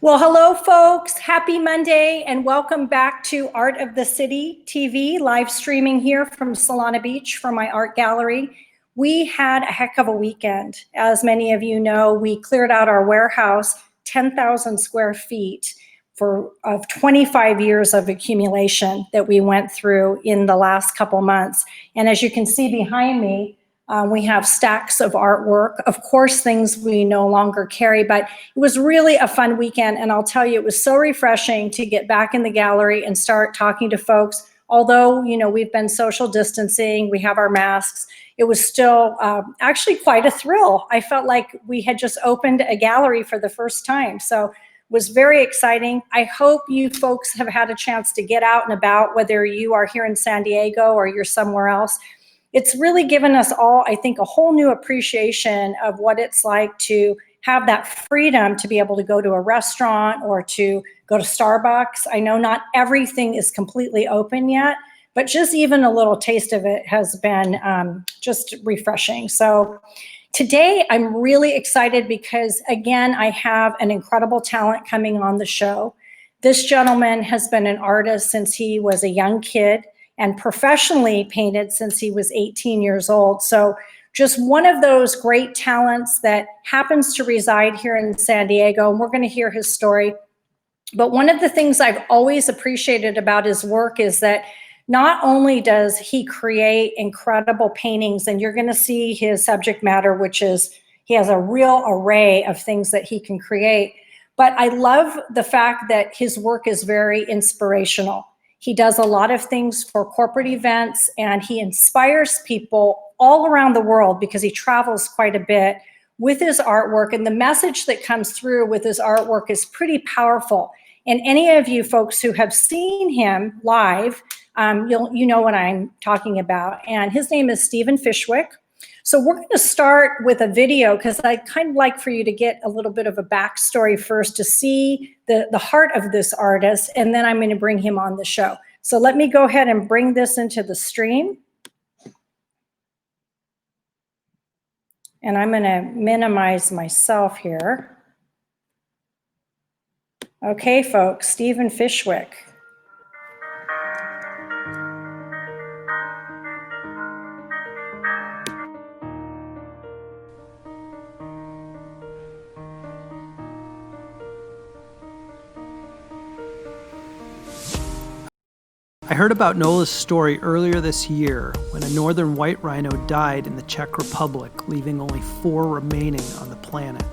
Well, hello, folks. Happy Monday, and welcome back to Art of the City TV, live streaming here from Solana Beach from my art gallery. We had a heck of a weekend. As many of you know, we cleared out our warehouse, 10,000 square feet of 25 years of accumulation that we went through in the last couple months. And as you can see behind me, we have stacks of artwork, of course, things we no longer carry, but it was really a fun weekend. And I'll tell you, it was so refreshing to get back in the gallery and start talking to folks. Although, you know, we've been social distancing, we have our masks, it was still actually quite a thrill. I felt like we had just opened a gallery for the first time. So it was very exciting. I hope you folks have had a chance to get out and about, whether you are here in San Diego or you're somewhere else. It's really given us all, I think, a whole new appreciation of what it's like to have that freedom to be able to go to a restaurant or to go to Starbucks. I know not everything is completely open yet, but just even a little taste of it has been just refreshing. So today I'm really excited because, again, I have an incredible talent coming on the show. This gentleman has been an artist since he was a young kid and professionally painted since he was 18 years old. So just one of those great talents that happens to reside here in San Diego, and we're gonna hear his story. But one of the things I've always appreciated about his work is that not only does he create incredible paintings, and you're gonna see his subject matter, which is, he has a real array of things that he can create, but I love the fact that his work is very inspirational. He does a lot of things for corporate events, and he inspires people all around the world because he travels quite a bit with his artwork. And the message that comes through with his artwork is pretty powerful. And any of you folks who have seen him live, you know what I'm talking about. And his name is Stephen Fishwick. So we're going to start with a video because I kind of like for you to get a little bit of a backstory first to see the heart of this artist, and then I'm going to bring him on the show. So let me go ahead and bring this into the stream. And I'm going to minimize myself here. Okay, folks, Stephen Fishwick. I heard about Nola's story earlier this year when a northern white rhino died in the Czech Republic, leaving only 4 remaining on the planet.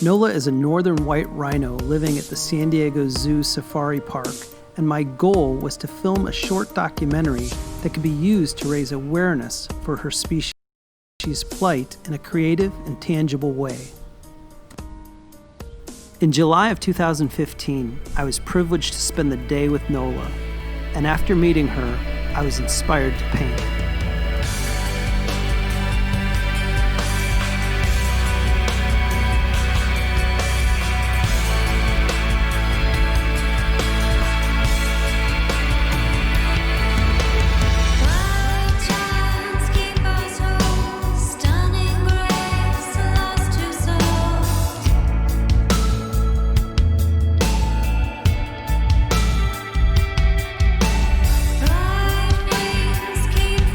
Nola is a northern white rhino living at the San Diego Zoo Safari Park, and my goal was to film a short documentary that could be used to raise awareness for her species' plight in a creative and tangible way. In July of 2015, I was privileged to spend the day with Nola, and after meeting her, I was inspired to paint. Keep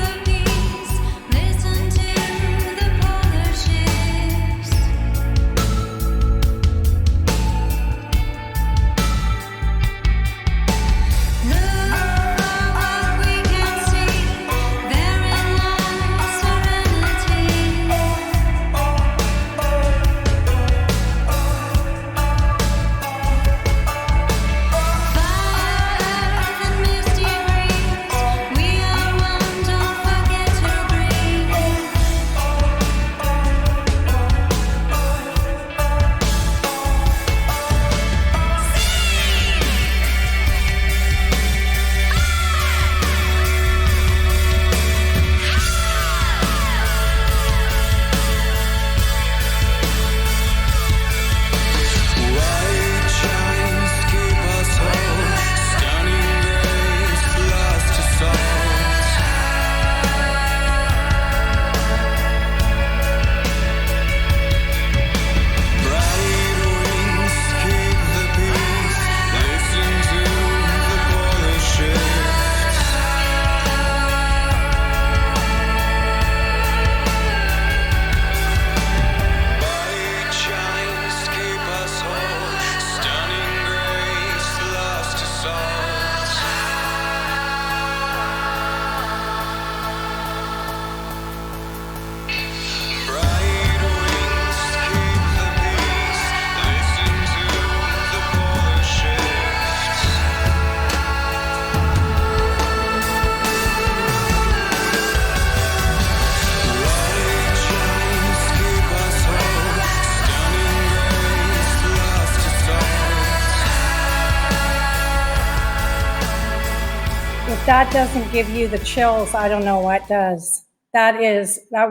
that doesn't give you the chills, I don't know what does. That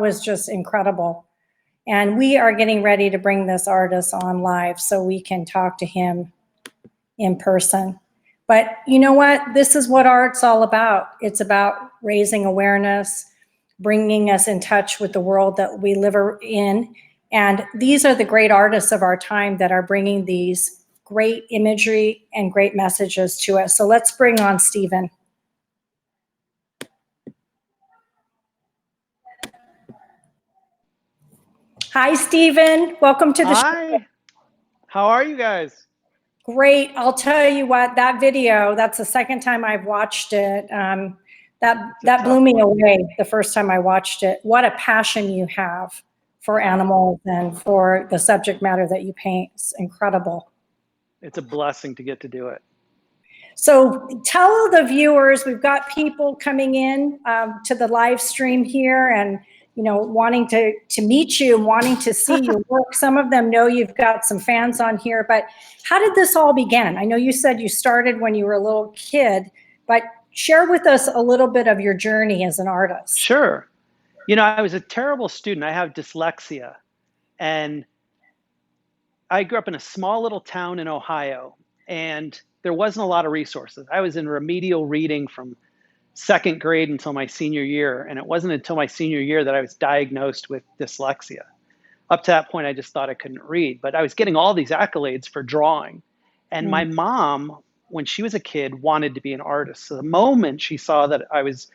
was just incredible. And we are getting ready to bring this artist on live so we can talk to him in person. But you know what? This is what art's all about. It's about raising awareness, bringing us in touch with the world that we live in. And these are the great artists of our time that are bringing these great imagery and great messages to us. So let's bring on Stephen. Hi, Stephen. Welcome to the show. Hi. How are you guys? Great. I'll tell you what, that video, that's the second time I've watched it. That blew me away the first time I watched it. What a passion you have for animals and for the subject matter that you paint. It's incredible. It's a blessing to get to do it. So tell the viewers, we've got people coming in to the live stream here and wanting to meet you and wanting to see your work. Some of them know you've got some fans on here, but how did this all begin? I know you said you started when you were a little kid, but share with us a little bit of your journey as an artist. Sure. I was a terrible student. I have dyslexia, and I grew up in a small little town in Ohio, and there wasn't a lot of resources. I was in remedial reading from second grade until my senior year, and it wasn't until my senior year that I was diagnosed with dyslexia. Up to that point, I just thought I couldn't read, but I was getting all these accolades for drawing. And my mom, when she was a kid, wanted to be an artist. So the moment she saw that I was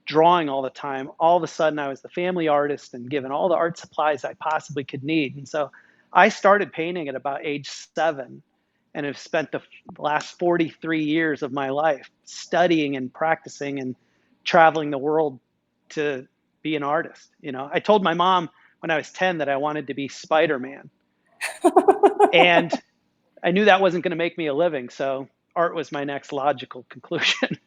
drawing all the time, all of a sudden I was the family artist and given all the art supplies I possibly could need. And so I started painting at about age 7 and have spent the last 43 years of my life studying and practicing and traveling the world to be an artist. I told my mom when I was 10 that I wanted to be Spider-Man. And I knew that wasn't going to make me a living. So art was my next logical conclusion.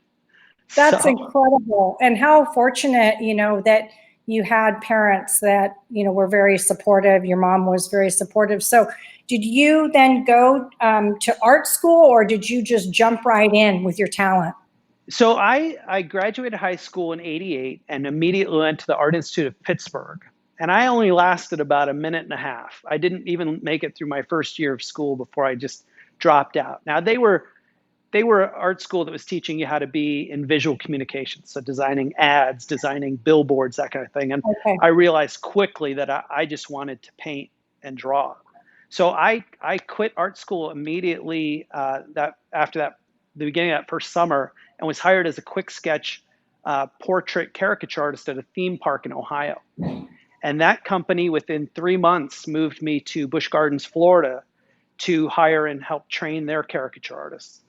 That's incredible. And how fortunate, that you had parents that, were very supportive. Your mom was very supportive. So did you then go to art school, or did you just jump right in with your talent? So I graduated high school in '88 and immediately went to the Art Institute of Pittsburgh. And I only lasted about a minute and a half. I didn't even make it through my first year of school before I just dropped out. Now, they were an art school that was teaching you how to be in visual communications, so designing ads, designing billboards, that kind of thing. And I realized quickly that I just wanted to paint and draw. So I quit art school immediately after the beginning of that first summer, and was hired as a quick sketch portrait caricature artist at a theme park in Ohio. And that company, within 3 months, moved me to Busch Gardens, Florida, to hire and help train their caricature artists.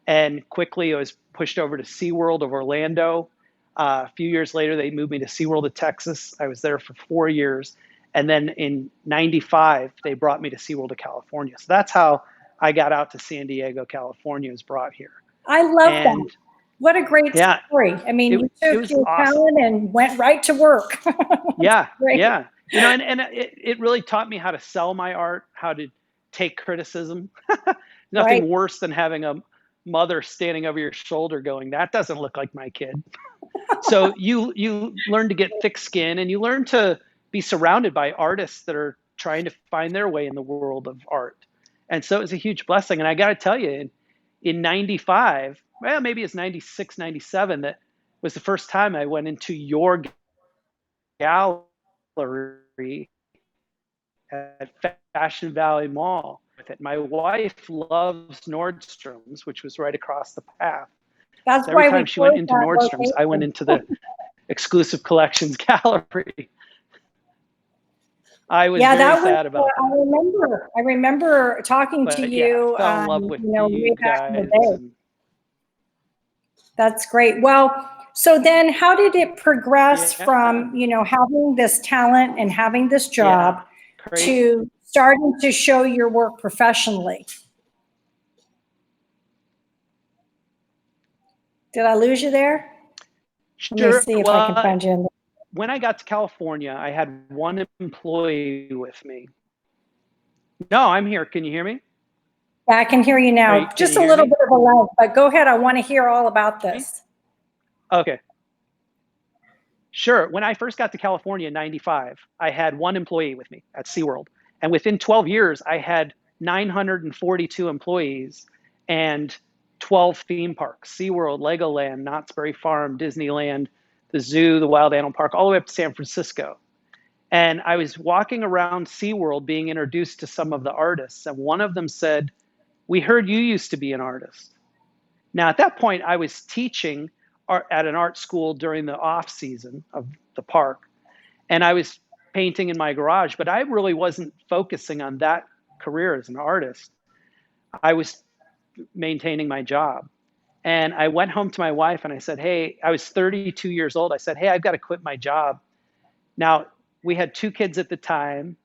And quickly, I was pushed over to SeaWorld of Orlando. A few years later, they moved me to SeaWorld of Texas. I was there for 4 years. And then in '95, they brought me to SeaWorld of California. So that's how I got out to San Diego, California, was brought here. I love that. What a great story. I mean, you took your talent and went right to work. Yeah. And it really taught me how to sell my art, how to take criticism. Nothing worse than having a mother standing over your shoulder going, that doesn't look like my kid. So you learn to get thick skin, and you learn to be surrounded by artists that are trying to find their way in the world of art. And so it was a huge blessing. And I got to tell you, in '95, well, maybe it's '96, '97, that was the first time I went into your gallery at Fashion Valley Mall. My wife loves Nordstrom's, which was right across the path. That's so every why time she went into Nordstrom's, I went into the exclusive collections gallery. I was very sad about that. I remember talking to you. I fell in love with you guys. That's great. Well, so then how did it progress from, having this talent and having this job to starting to show your work professionally? Did I lose you there? Sure. Let me see if I can find you in there. When I got to California, I had one employee with me. No, I'm here. Can you hear me? Yeah, I can hear you now. Just a little bit of a lag, but go ahead. I want to hear all about this. Okay. Sure. When I first got to California in 95, I had one employee with me at SeaWorld. And within 12 years, I had 942 employees and 12 theme parks: SeaWorld, Legoland, Knott's Berry Farm, Disneyland, the zoo, the Wild Animal Park, all the way up to San Francisco. And I was walking around SeaWorld being introduced to some of the artists. And one of them said, "We heard you used to be an artist." Now, at that point, I was teaching art at an art school during the off season of the park, and I was painting in my garage, but I really wasn't focusing on that career as an artist. I was maintaining my job. And I went home to my wife and I said, "Hey," I was 32 years old. I said, "Hey, I've got to quit my job." Now, we had two kids at the time,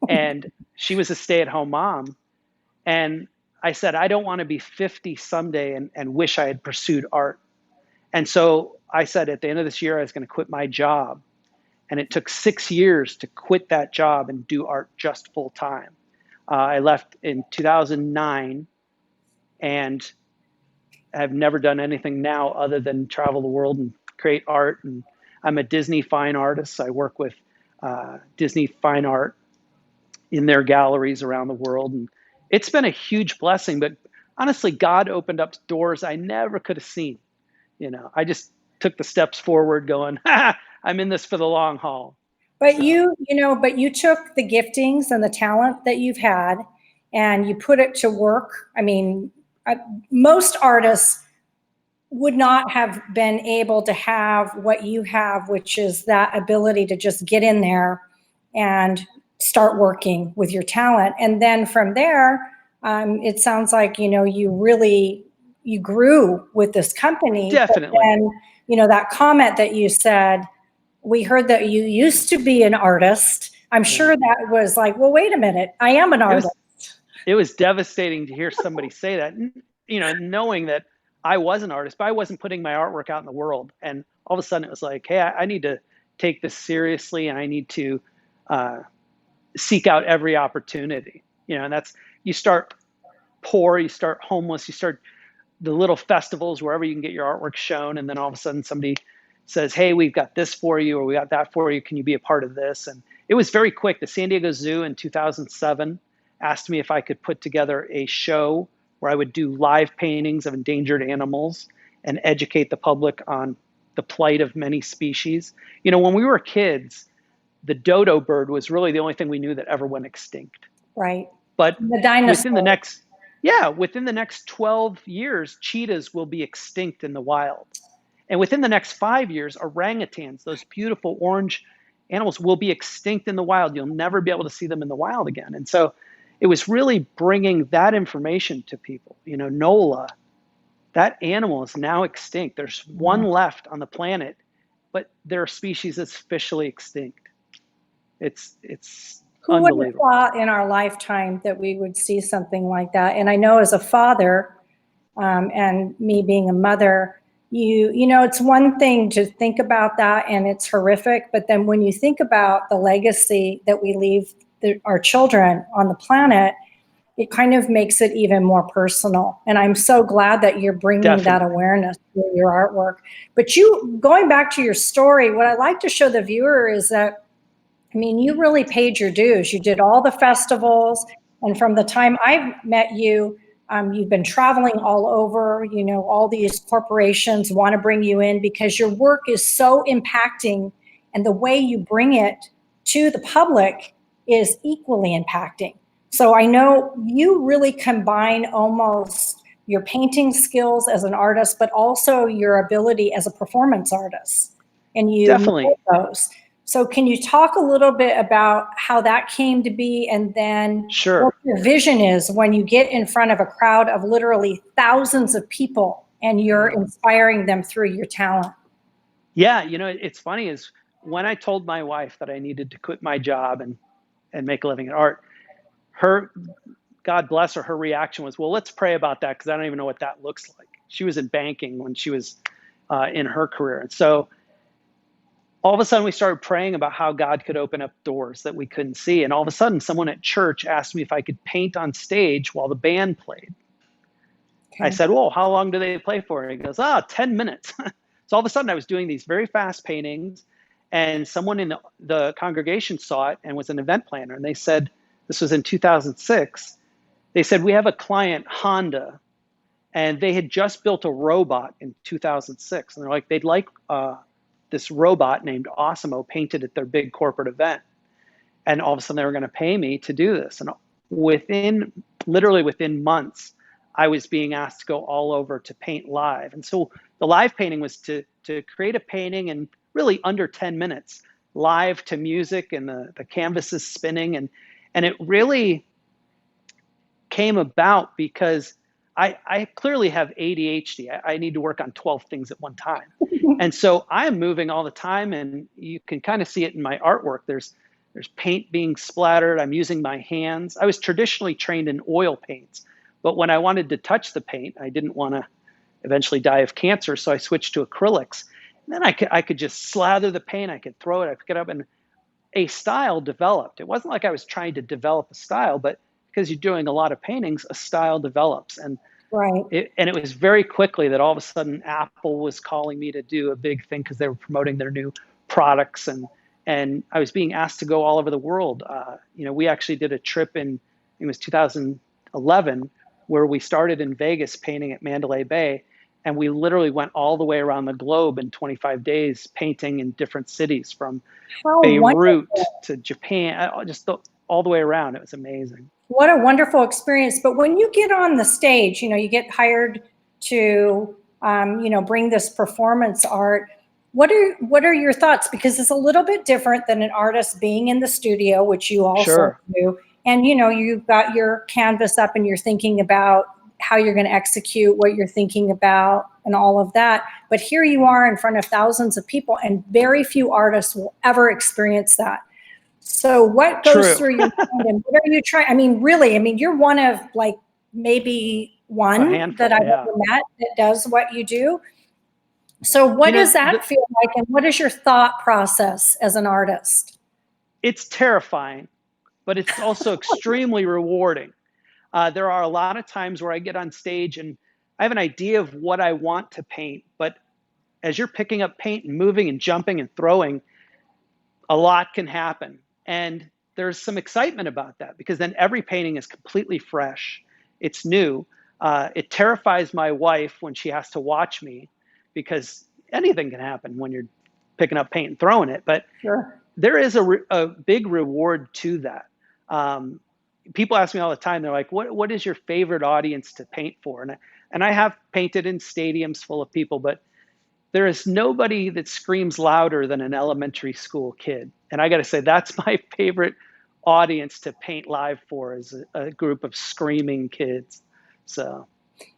and she was a stay-at-home mom. And I said, "I don't want to be 50 someday and wish I had pursued art." And so I said at the end of this year, I was going to quit my job. And it took 6 years to quit that job and do art just full time. I left in 2009 and have never done anything now other than travel the world and create art. And I'm a Disney fine artist. I work with Disney fine art in their galleries around the world. And it's been a huge blessing. But honestly, God opened up doors I never could have seen. I just took the steps forward going, I'm in this for the long haul. But you took the giftings and the talent that you've had and you put it to work. I mean, most artists would not have been able to have what you have, which is that ability to just get in there and start working with your talent. And then from there, it sounds like, you grew with this company. Definitely. And, that comment that you said, "We heard that you used to be an artist." I'm sure that was like, well, wait a minute, I am an artist. It was devastating to hear somebody say that, knowing that I was an artist, but I wasn't putting my artwork out in the world. And all of a sudden it was like, hey, I need to take this seriously and I need to seek out every opportunity. And that's, you start poor, you start homeless, you start the little festivals wherever you can get your artwork shown. And then all of a sudden somebody says, "Hey, we've got this for you, or we got that for you. Can you be a part of this?" And it was very quick. The San Diego Zoo in 2007 asked me if I could put together a show where I would do live paintings of endangered animals and educate the public on the plight of many species. When we were kids, the dodo bird was really the only thing we knew that ever went extinct. Right. But the dinosaur. within the next 12 years, cheetahs will be extinct in the wild. And within the next 5 years, orangutans, those beautiful orange animals, will be extinct in the wild. You'll never be able to see them in the wild again. And so it was really bringing that information to people. NOLA, that animal is now extinct. There's one left on the planet, but their species is officially extinct. It's Who would have unbelievable. thought in our lifetime that we would see something like that? And I know as a father, and me being a mother, it's one thing to think about that and it's horrific, but then when you think about the legacy that we leave our children on the planet, it kind of makes it even more personal. And I'm so glad that you're bringing that awareness through your artwork. But going back to your story, what I like to show the viewer is that, you really paid your dues. You did all the festivals. And from the time I've met you, you've been traveling all over. All these corporations want to bring you in because your work is so impacting. And the way you bring it to the public is equally impacting. So I know you really combine almost your painting skills as an artist, but also your ability as a performance artist. And you Definitely. those. So can you talk a little bit about how that came to be, and then Sure. what your vision is when you get in front of a crowd of literally thousands of people and you're inspiring them through your talent? Yeah, it's funny is when I told my wife that I needed to quit my job and make a living in art, God bless her reaction was, "Well, let's pray about that because I don't even know what that looks like." She was in banking when she was in her career. And so all of a sudden we started praying about how God could open up doors that we couldn't see. And all of a sudden someone at church asked me if I could paint on stage while the band played. Okay. I said, "Well, how long do they play for?" And he goes, 10 minutes. So all of a sudden I was doing these very fast paintings, and someone in the congregation saw it and was an event planner. And they said, this was in 2006, they said, we have a client, Honda, and they had just built a robot in 2006. And they're like, they'd like this robot named Osimo painted at their big corporate event. And all of a sudden they were going to pay me to do this. And literally within months, I was being asked to go all over to paint live. And so the live painting was to create a painting in really under 10 minutes, live to music and the canvases spinning. And it really came about because I clearly have ADHD. I need to work on 12 things at one time. And so I'm moving all the time, and you can kind of see it in my artwork. There's paint being splattered. I'm using my hands. I was traditionally trained in oil paints, but when I wanted to touch the paint, I didn't want to eventually die of cancer, so I switched to acrylics. And then I could just slather the paint. I could throw it. I pick it up, and a style developed. It wasn't like I was trying to develop a style, but because you're doing a lot of paintings, a style develops. And Right. It was very quickly that all of a sudden Apple was calling me to do a big thing because they were promoting their new products, and I was being asked to go all over the world. We actually did a trip it was 2011, where we started in Vegas painting at Mandalay Bay, and we literally went all the way around the globe in 25 days painting in different cities, from Beirut wonderful. to Japan, all the way around. It was amazing. What a wonderful experience. But when you get on the stage, you get hired to, bring this performance art. What are your thoughts? Because it's a little bit different than an artist being in the studio, which you also Sure. do. And, you've got your canvas up and you're thinking about how you're going to execute what you're thinking about and all of that. But here you are in front of thousands of people, and very few artists will ever experience that. So what goes through your mind, and what are you trying? Really, you're one of like maybe one handful, that I've ever met that does what you do. So what does that feel like, and what is your thought process as an artist? It's terrifying, but it's also extremely rewarding. There are a lot of times where I get on stage and I have an idea of what I want to paint, but as you're picking up paint and moving and jumping and throwing, a lot can happen. And there's some excitement about that, because then every painting is completely fresh. It's new. It terrifies my wife when she has to watch me, because anything can happen when you're picking up paint and throwing it. But Sure. There is a big reward to that. People ask me all the time, they're like, what is your favorite audience to paint for? And I have painted in stadiums full of people, but there is nobody that screams louder than an elementary school kid. And I got to say, that's my favorite audience to paint live for, is a group of screaming kids. So.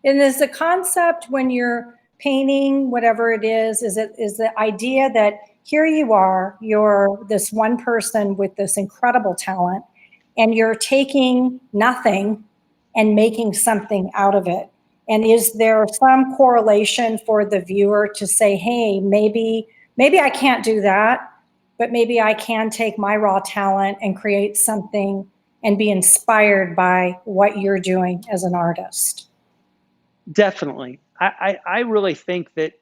And is the concept when you're painting, whatever it is the idea that here you are, you're this one person with this incredible talent, and you're taking nothing and making something out of it? And is there some correlation for the viewer to say, hey, maybe I can't do that, but maybe I can take my raw talent and create something and be inspired by what you're doing as an artist? Definitely. I really think that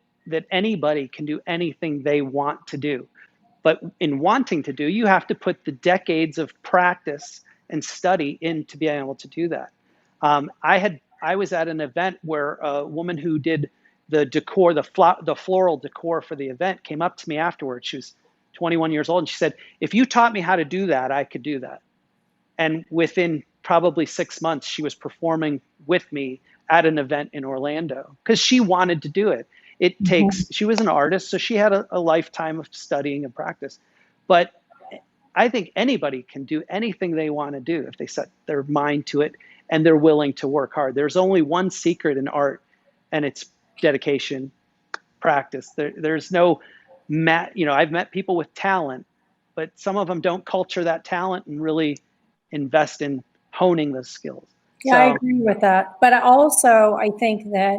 anybody can do anything they want to do. But in wanting to do, you have to put the decades of practice and study in to be able to do that. I was at an event where a woman who did the decor, the floral decor for the event, came up to me afterwards. She was 21 years old, and she said, if you taught me how to do that, I could do that. And within probably 6 months, she was performing with me at an event in Orlando, because she wanted to do it. She was an artist, so she had a lifetime of studying and practice. But I think anybody can do anything they want to do if they set their mind to it and they're willing to work hard. There's only one secret in art, and it's dedication, practice. There's no I've met people with talent, but some of them don't culture that talent and really invest in honing those skills. Yeah, I agree with that. But I think that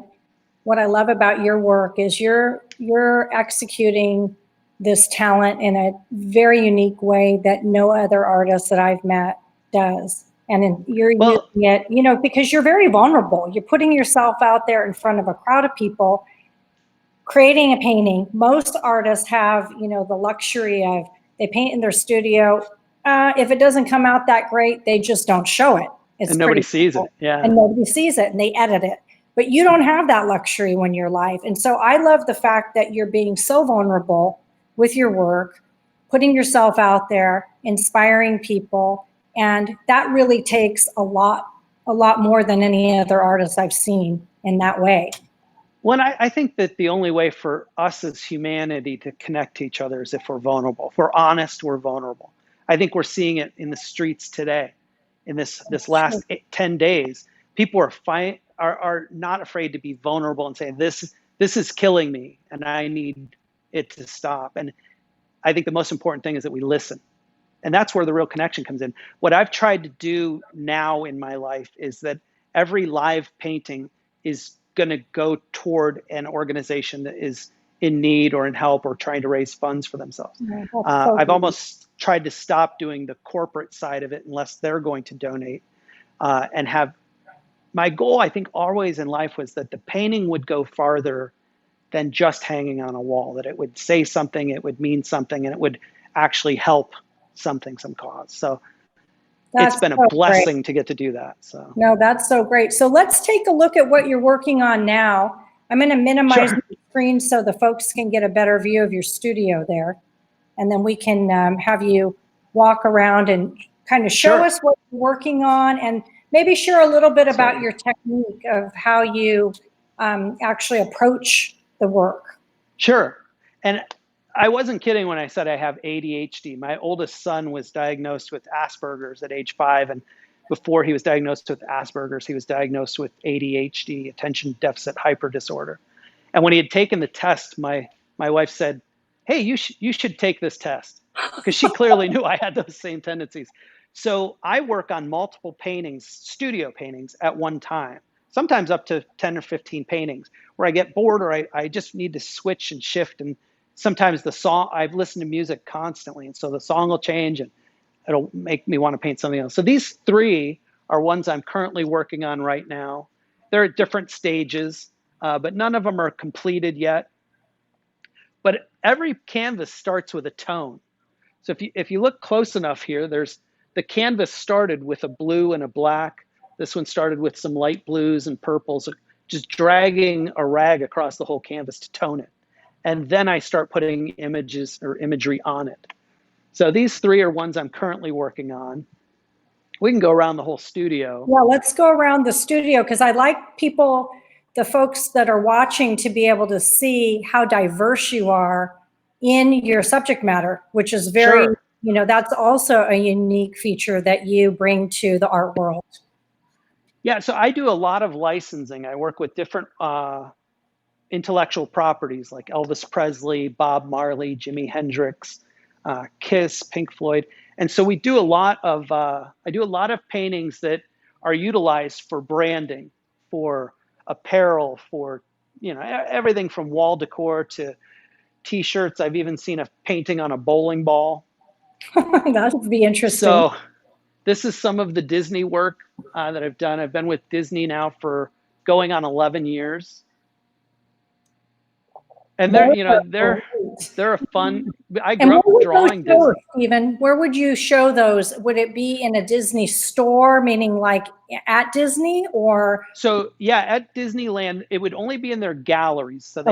what I love about your work is you're executing this talent in a very unique way that no other artist that I've met does. And you're using it, because you're very vulnerable. You're putting yourself out there in front of a crowd of people, creating a painting. Most artists have, the luxury of they paint in their studio. If it doesn't come out that great, they just don't show it. It's And nobody pretty sees simple. it. Yeah. And nobody sees it, and they edit it. But you don't have that luxury when you're live. And so I love the fact that you're being so vulnerable with your work, putting yourself out there, inspiring people. And that really takes a lot more than any other artist I've seen in that way. Well, I think that the only way for us as humanity to connect to each other is if we're vulnerable. If we're honest, we're vulnerable. I think we're seeing it in the streets today. In this last 10 days, people are not afraid to be vulnerable and say, this is killing me and I need it to stop. And I think the most important thing is that we listen. And that's where the real connection comes in. What I've tried to do now in my life is that every live painting is going to go toward an organization that is in need or in help or trying to raise funds for themselves. I've almost tried to stop doing the corporate side of it unless they're going to donate, and have my goal, I think, always in life was that the painting would go farther than just hanging on a wall, that it would say something, it would mean something, and it would actually help some cause. So it's been a blessing to get to do that. So no, that's so great. So let's take a look at what you're working on now. I'm going to minimize the screen so the folks can get a better view of your studio there. And then we can have you walk around and kind of show us what you're working on, and maybe share a little bit about your technique of how you actually approach the work. Sure. And I wasn't kidding when I said I have ADHD. My oldest son was diagnosed with Asperger's at age 5. And before he was diagnosed with Asperger's, he was diagnosed with ADHD, attention deficit hyper disorder. And when he had taken the test, my wife said, hey, you should take this test, because she clearly knew I had those same tendencies. So I work on multiple paintings, studio paintings at one time, sometimes up to 10 or 15 paintings, where I get bored or I just need to switch and shift. And sometimes the song, I've listened to music constantly, and so the song will change and it'll make me want to paint something else. So these 3 are ones I'm currently working on right now. They're at different stages, but none of them are completed yet. But every canvas starts with a tone. So if you look close enough here, the canvas started with a blue and a black. This one started with some light blues and purples, just dragging a rag across the whole canvas to tone it. And then I start putting images or imagery on it. So these 3 are ones I'm currently working on. We can go around the whole studio. Yeah, let's go around the studio, because I like the folks that are watching, to be able to see how diverse you are in your subject matter, which is very, that's also a unique feature that you bring to the art world. Yeah, so I do a lot of licensing. I work with different intellectual properties like Elvis Presley, Bob Marley, Jimi Hendrix, Kiss, Pink Floyd. And so we do I do a lot of paintings that are utilized for branding, for apparel, for everything from wall decor to T-shirts. I've even seen a painting on a bowling ball. That would be interesting. So this is some of the Disney work that I've done. I've been with Disney now for going on 11 years. And they're a fun. I grew up drawing Disney. Stephen, where would you show those? Would it be in a Disney store, meaning like at Disney, or? So yeah, at Disneyland, it would only be in their galleries. So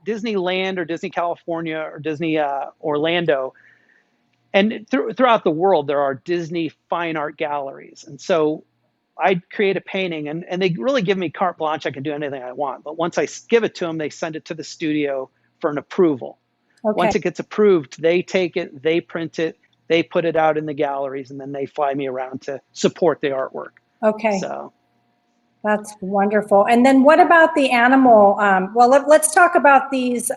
Disneyland or Disney California or Disney Orlando, and throughout the world there are Disney fine art galleries. And so I'd create a painting, and they really give me carte blanche. I can do anything I want. But once I give it to them, they send it to the studio for an approval. Okay. Once it gets approved, they take it, they print it, they put it out in the galleries, and then they fly me around to support the artwork. Okay. So that's wonderful. And then what about the animal? Let's talk about these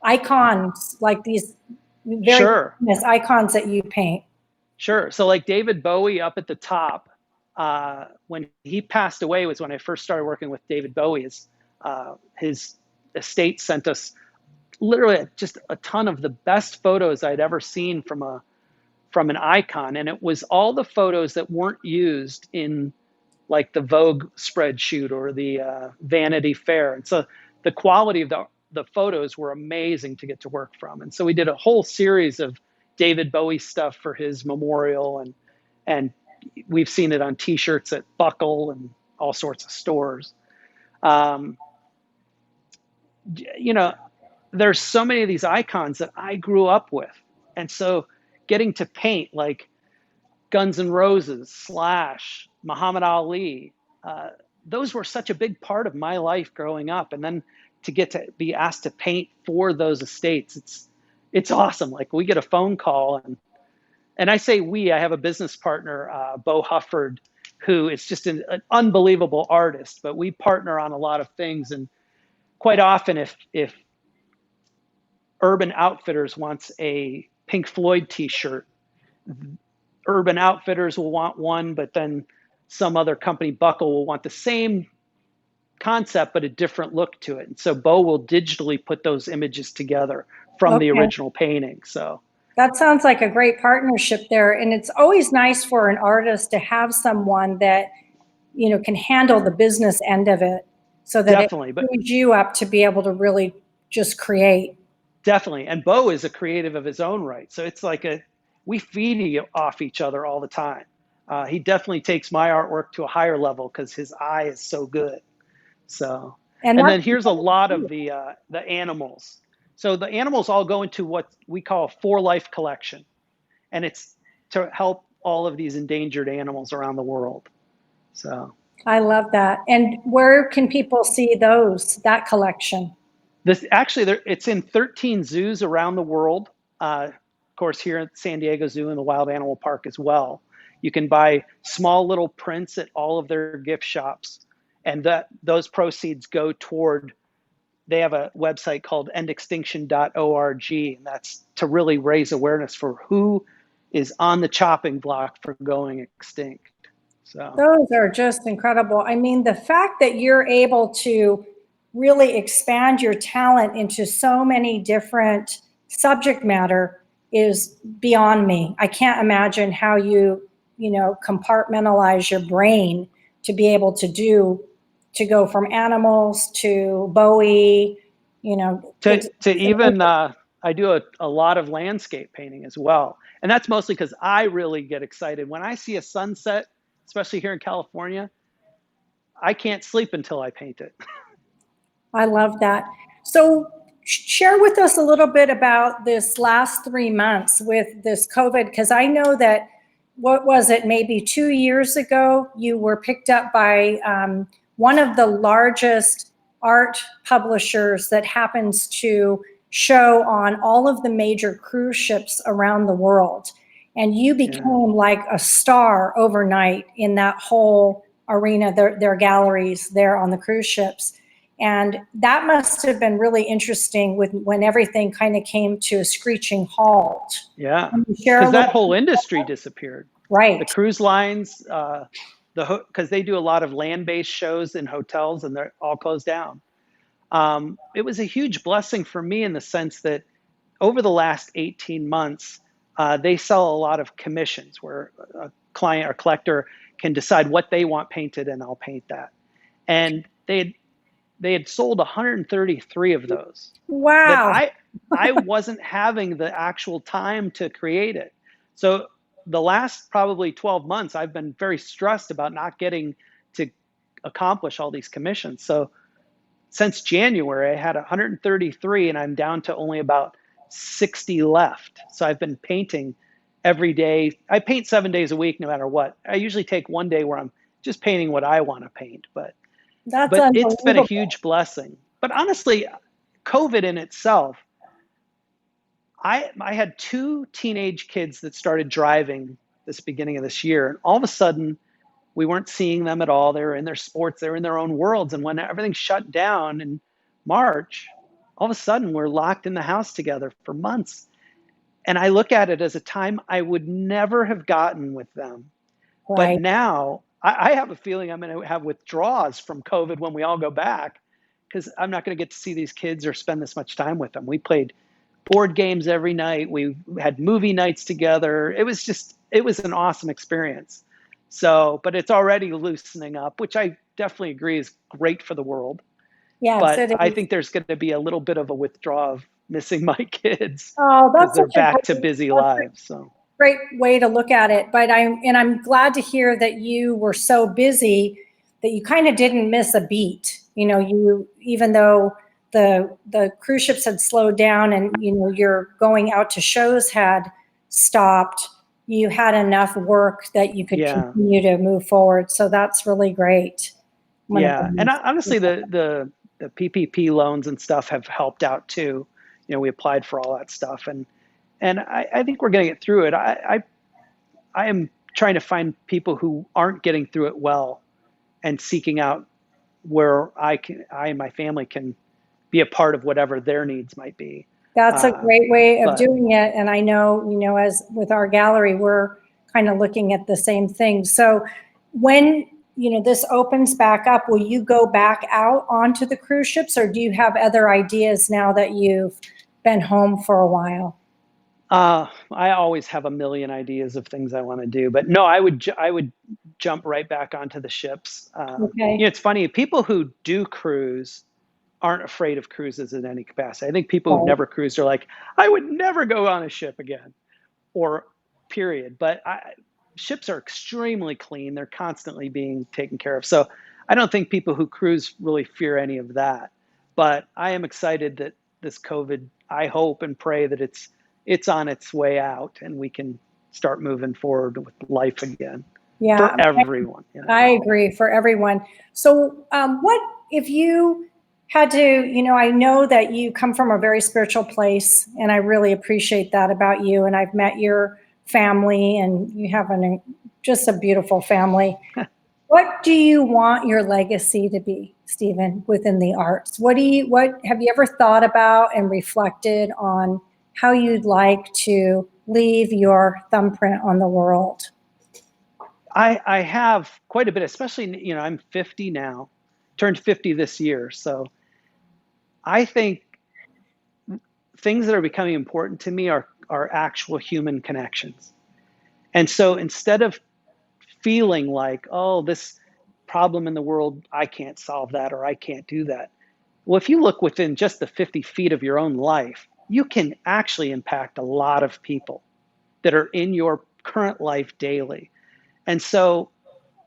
icons, like these very famous icons that you paint. Sure. So like David Bowie up at the top, when he passed away was when I first started working with David Bowie. His estate sent us literally just a ton of the best photos I'd ever seen from an icon. And it was all the photos that weren't used in like the Vogue spreadsheet or the Vanity Fair. And so the quality of the photos were amazing to get to work from. And so we did a whole series of David Bowie stuff for his memorial, and we've seen it on T-shirts at Buckle and all sorts of stores. You know, there's so many of these icons that I grew up with. And so getting to paint like Guns N' Roses, Slash, Muhammad Ali, those were such a big part of my life growing up. And then to get to be asked to paint for those estates, it's awesome. Like we get a phone call, and I say we, I have a business partner, Bo Hufford, who is just an unbelievable artist, but we partner on a lot of things. And quite often if Urban Outfitters wants a Pink Floyd t-shirt, Urban Outfitters will want one, but then some other company, Buckle, will want the same concept, but a different look to it. And so Bo will digitally put those images together from the original painting. So that sounds like a great partnership there. And it's always nice for an artist to have someone that, you know, can handle the business end of it, so that definitely, it frees you up to be able to really just create. Definitely. And Bo is a creative of his own right. So it's like we feed off each other all the time. He definitely takes my artwork to a higher level because his eye is so good. So, and then here's a lot of the animals. So the animals all go into what we call a For Life collection. And it's to help all of these endangered animals around the world. So I love that. And where can people see that collection? It's in 13 zoos around the world. Of course, here at San Diego Zoo and the Wild Animal Park as well. You can buy small little prints at all of their gift shops, and those proceeds go toward. They have a website called endextinction.org, and that's to really raise awareness for who is on the chopping block for going extinct. So those are just incredible. I mean, the fact that you're able to really expand your talent into so many different subject matter is beyond me. I can't imagine how you compartmentalize your brain to be able to go from animals to Bowie, to even I do a lot of landscape painting as well. And that's mostly because I really get excited when I see a sunset, especially here in California. I can't sleep until I paint it. I love that. So share with us a little bit about this last 3 months with this COVID, because I know that, what was it, maybe 2 years ago, you were picked up by one of the largest art publishers that happens to show on all of the major cruise ships around the world. And you became like a star overnight in that whole arena, their galleries there on the cruise ships. And that must have been really interesting when everything kind of came to a screeching halt. Yeah, because that whole industry disappeared. Right. The cruise lines, because they do a lot of land-based shows in hotels, and they're all closed down. It was a huge blessing for me in the sense that over the last 18 months, they sell a lot of commissions where a client or collector can decide what they want painted, and I'll paint that. And they had sold 133 of those. Wow. I wasn't having the actual time to create it. So the last probably 12 months, I've been very stressed about not getting to accomplish all these commissions. So since January, I had 133, and I'm down to only about 60 left. So I've been painting every day. I paint 7 days a week, no matter what. I usually take one day where I'm just painting what I want to paint, but it's been a huge blessing. But honestly, COVID in itself, I had 2 teenage kids that started driving this beginning of this year. And all of a sudden, we weren't seeing them at all. They were in their sports. They were in their own worlds. And when everything shut down in March, all of a sudden, we're locked in the house together for months. And I look at it as a time I would never have gotten with them. Right. But now I have a feeling I'm going to have withdrawals from COVID when we all go back, because I'm not going to get to see these kids or spend this much time with them. We played board games every night. We had movie nights together. It was an awesome experience. So, but it's already loosening up, which I definitely agree is great for the world. Yeah, so But it I is. think there's going to be a little bit of a withdrawal of missing my kids Oh, because that's they're such a back to busy lives. So great way to look at it. But I'm glad to hear that you were so busy that you kind of didn't miss a beat. You, even though the cruise ships had slowed down and your going out to shows had stopped, you had enough work that you could yeah, continue to move forward. So that's really great. One of yeah. And the honestly, the PPP loans and stuff have helped out too. We applied for all that stuff, and I think we're going to get through it. I am trying to find people who aren't getting through it well and seeking out where I and my family can be a part of whatever their needs might be. That's a great way of But doing it. And I know, as with our gallery, we're kind of looking at the same thing. So when, this opens back up, will you go back out onto the cruise ships, or do you have other ideas now that you've been home for a while? I always have a million ideas of things I want to do, but no, I would jump right back onto the ships. Okay. It's funny. People who do cruise aren't afraid of cruises in any capacity. I think people who've Right. never cruised are like, I would never go on a ship again, or period. But ships are extremely clean. They're constantly being taken care of. So I don't think people who cruise really fear any of that. But I am excited that this COVID, I hope and pray that it's on its way out and we can start moving forward with life again Yeah, for everyone. I agree for everyone. So, what if you had to, I know that you come from a very spiritual place, and I really appreciate that about you. And I've met your family, and you have just a beautiful family. What do you want your legacy to be, Stephen, within the arts? What have you ever thought about and reflected on how you'd like to leave your thumbprint on the world? I have quite a bit, especially, I'm 50 now, turned 50 this year. So I think things that are becoming important to me are actual human connections. And so instead of feeling like, oh, this problem in the world, I can't solve that or I can't do that. Well, if you look within just the 50 feet of your own life, you can actually impact a lot of people that are in your current life daily. And so,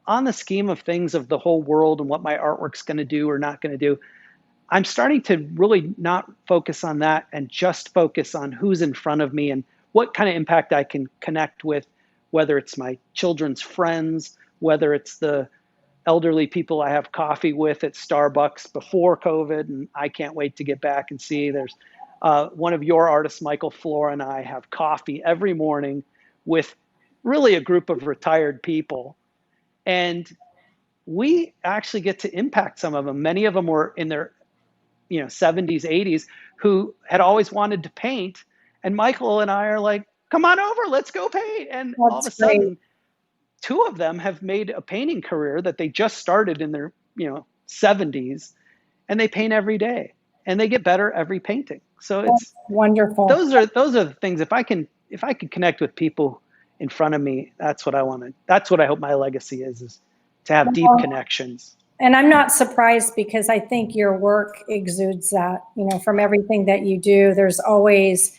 on the scheme of things of the whole world and what my artwork's going to do or not going to do, I'm starting to really not focus on that and just focus on who's in front of me and what kind of impact I can connect with, whether it's my children's friends, whether it's the elderly people I have coffee with at Starbucks before COVID, and I can't wait to get back and see. There's one of your artists, Michael Flora, and I have coffee every morning with really a group of retired people. And we actually get to impact some of them. Many of them were in their 70s, 80s, who had always wanted to paint. And Michael and I are like, come on over, let's go paint. And all of That's a great. sudden, two of them have made a painting career that they just started in their 70s, and they paint every day and they get better every painting. So That's wonderful. those are the things. If I can connect with people in front of me, that's what I want to. That's what I hope my legacy is to have deep connections. And I'm not surprised, because I think your work exudes that, from everything that you do. There's always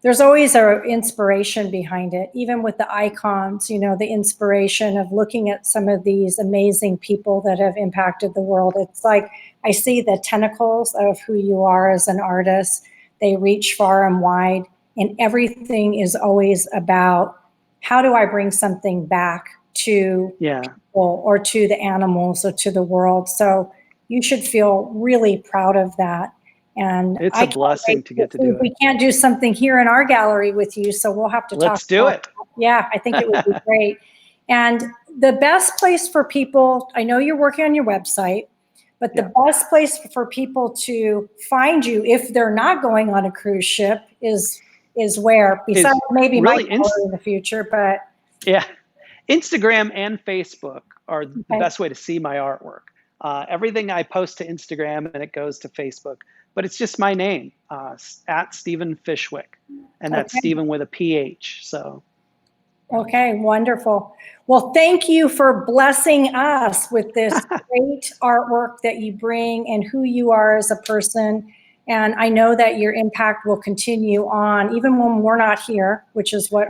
a inspiration behind it, even with the icons, the inspiration of looking at some of these amazing people that have impacted the world. It's like I see the tentacles of who you are as an artist. They reach far and wide, and everything is always about, how do I bring something back to Yeah. people or to the animals or to the world? So you should feel really proud of that. And It's I a can't blessing wait to get to do it. We can't do something here in our gallery with you, so we'll have to talk. Let's do it. Yeah, I think it would be great. And the best place for people, I know you're working on your website, but the best place for people to find you if they're not going on a cruise ship is where, besides maybe my really gallery in the future, but yeah, Instagram and Facebook are the Okay. best way to see my artwork. Everything I post to Instagram and it goes to Facebook, but it's just my name, at Stephen Fishwick, and that's Okay. Stephen with a PH. So Okay, wonderful. Well, thank you for blessing us with this great artwork that you bring and who you are as a person. And I know that your impact will continue on even when we're not here, which is what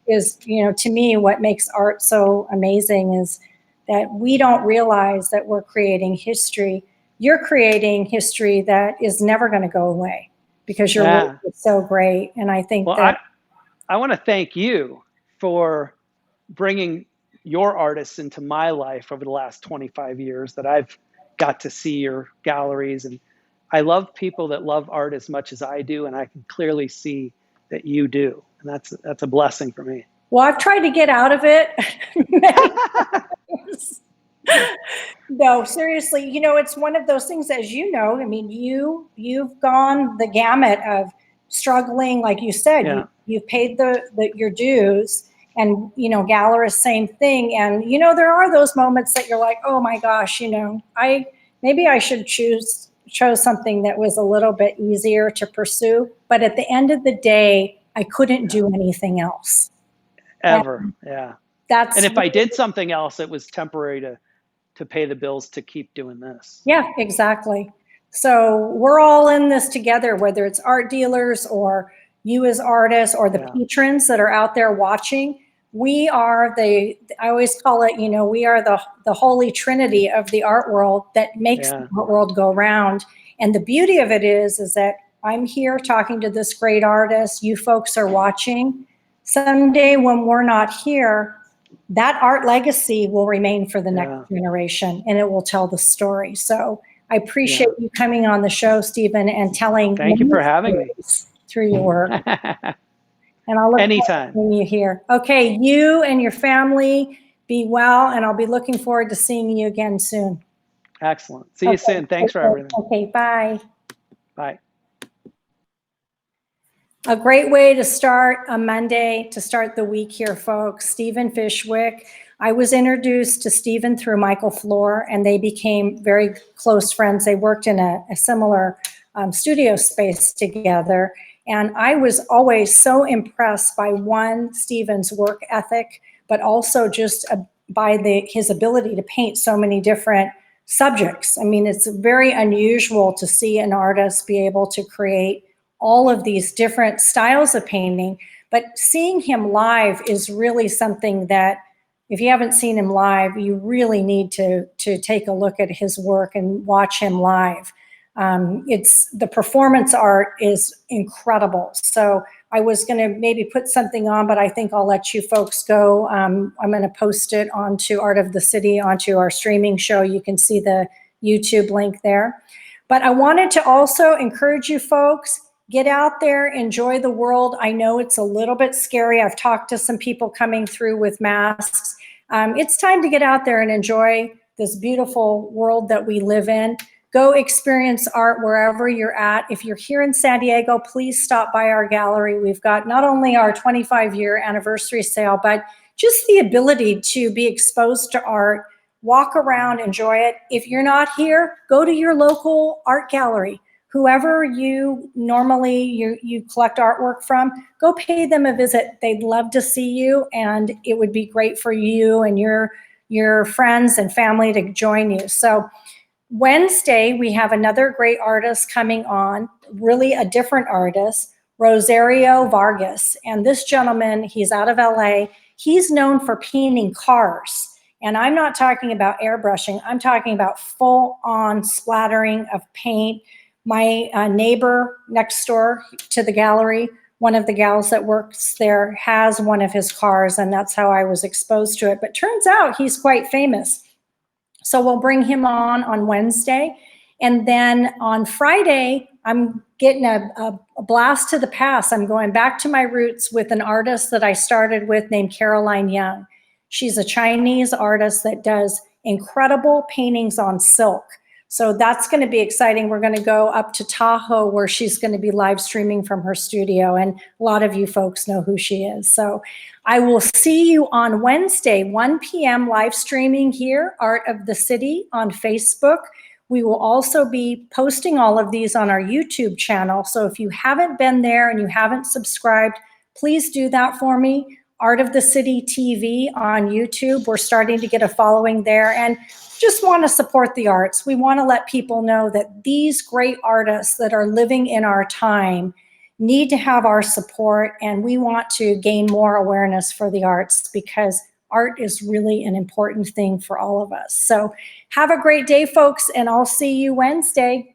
is, to me, what makes art so amazing is that we don't realize that we're creating history. You're creating history that is never going to go away because your work is so great. And I think I want to thank you for bringing your artists into my life over the last 25 years that I've got to see your galleries. And I love people that love art as much as I do. And I can clearly see that you do. And that's a blessing for me. Well, I've tried to get out of it many times. No, seriously, it's one of those things, as you know, I mean, you've gone the gamut of struggling, like you said, you've paid your dues, and, gallerists, same thing. And, there are those moments that you're like, oh my gosh, maybe I should chose something that was a little bit easier to pursue. But at the end of the day, I couldn't do anything else. Ever. And if I did something else, it was temporary to pay the bills to keep doing this. Yeah, exactly. So we're all in this together, whether it's art dealers or you as artists or the patrons that are out there watching. We are I always call it, we are the holy trinity of the art world that makes the art world go round. And the beauty of it is that I'm here talking to this great artist. You folks are watching. Someday when we're not here, that art legacy will remain for the next generation, and it will tell the story. So I appreciate you coming on the show, Stephen, and telling. Thank you for having me through your work. And I'll look anytime forward to seeing you here. Okay, you and your family be well, and I'll be looking forward to seeing you again soon. Excellent. See you soon. Thanks for everything. Okay, bye. Bye. A great way to start a Monday, to start the week here, folks. Stephen Fishwick. I was introduced to Stephen through Michael Floor, and they became very close friends. They worked in a similar studio space together. And I was always so impressed by Stephen's work ethic, but also just by his ability to paint so many different subjects. I mean, it's very unusual to see an artist be able to create all of these different styles of painting, but seeing him live is really something that, if you haven't seen him live, you really need to take a look at his work and watch him live. The performance art is incredible. So I was going to maybe put something on, but I think I'll let you folks go. I'm going to post it onto Art of the City, onto our streaming show. You can see the YouTube link there. But I wanted to also encourage you folks, get out there, enjoy the world. I know it's a little bit scary. I've talked to some people coming through with masks. It's time to get out there and enjoy this beautiful world that we live in. Go experience art wherever you're at. If you're here in San Diego, please stop by our gallery. We've got not only our 25-year anniversary sale, but just the ability to be exposed to art, walk around, enjoy it. If you're not here, go to your local art gallery. Whoever you normally you collect artwork from, go pay them a visit. They'd love to see you, and it would be great for you and your friends and family to join you. So Wednesday, we have another great artist coming on, really a different artist, Rosario Vargas. And this gentleman, he's out of LA. He's known for painting cars. And I'm not talking about airbrushing. I'm talking about full-on splattering of paint. My neighbor next door to the gallery, one of the gals that works there, has one of his cars, and that's how I was exposed to it. But turns out he's quite famous. So we'll bring him on Wednesday. And then on Friday, I'm getting a blast to the past. I'm going back to my roots with an artist that I started with named Caroline Young. She's a Chinese artist that does incredible paintings on silk. So that's going to be exciting. We're going to go up to Tahoe, where she's going to be live streaming from her studio. And a lot of you folks know who she is. So I will see you on Wednesday, 1 p.m. live streaming here, Art of the City on Facebook. We will also be posting all of these on our YouTube channel. So if you haven't been there and you haven't subscribed, please do that for me. Art of the City TV on YouTube. We're starting to get a following there and just want to support the arts. We want to let people know that these great artists that are living in our time need to have our support, and we want to gain more awareness for the arts because art is really an important thing for all of us. So have a great day, folks, and I'll see you Wednesday.